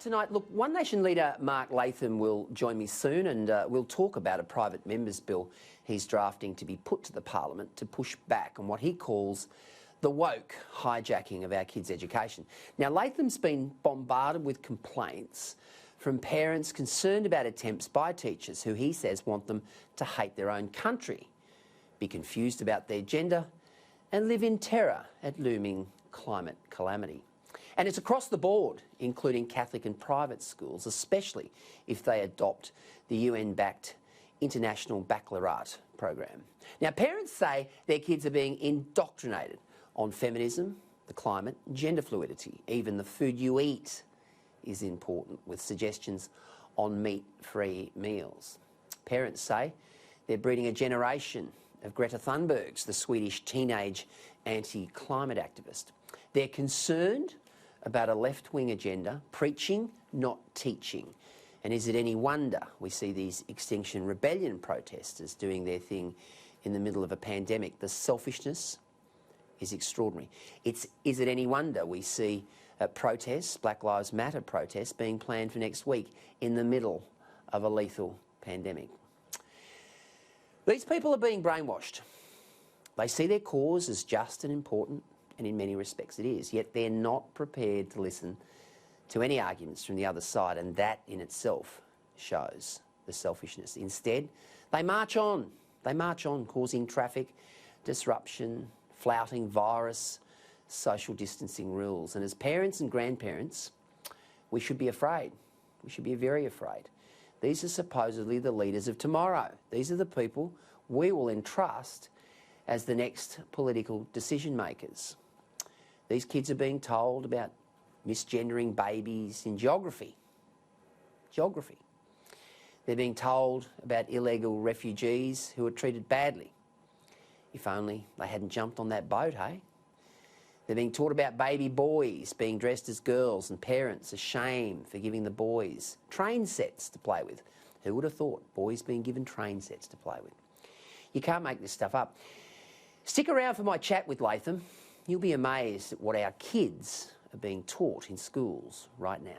Tonight, look, One Nation leader Mark Latham will join me soon, and we'll talk about a private member's bill he's drafting to be put to the Parliament to push back on what he calls the woke hijacking of our kids' education. Now, Latham's been bombarded with complaints from parents concerned about attempts by teachers who he says want them to hate their own country, be confused about their gender, and live in terror at looming climate calamity. And it's across the board, including Catholic and private schools, especially if they adopt the UN-backed International Baccalaureate program. Now, parents say their kids are being indoctrinated on feminism, the climate, gender fluidity. Even the food you eat is important, with suggestions on meat-free meals. Parents say they're breeding a generation of Greta Thunbergs, the Swedish teenage anti-climate activist. They're concerned about a left-wing agenda, preaching, not teaching. And is it any wonder we see these Extinction Rebellion protesters doing their thing in the middle of a pandemic? The selfishness is extraordinary. Is it any wonder we see protests, Black Lives Matter protests, being planned for next week in the middle of a lethal pandemic? These people are being brainwashed. They see their cause as just and important, and in many respects it is, yet they're not prepared to listen to any arguments from the other side, and that in itself shows the selfishness. Instead, they march on. They march on, causing traffic disruption, flouting virus, social distancing rules. And as parents and grandparents, we should be afraid. We should be very afraid. These are supposedly the leaders of tomorrow. These are the people we will entrust as the next political decision makers. These kids are being told about misgendering babies in geography. Geography. They're being told about illegal refugees who are treated badly. If only they hadn't jumped on that boat, hey? They're being taught about baby boys being dressed as girls and parents ashamed for giving the boys train sets to play with. Who would have thought? Boys being given train sets to play with. You can't make this stuff up. Stick around for my chat with Latham. You'll be amazed at what our kids are being taught in schools right now.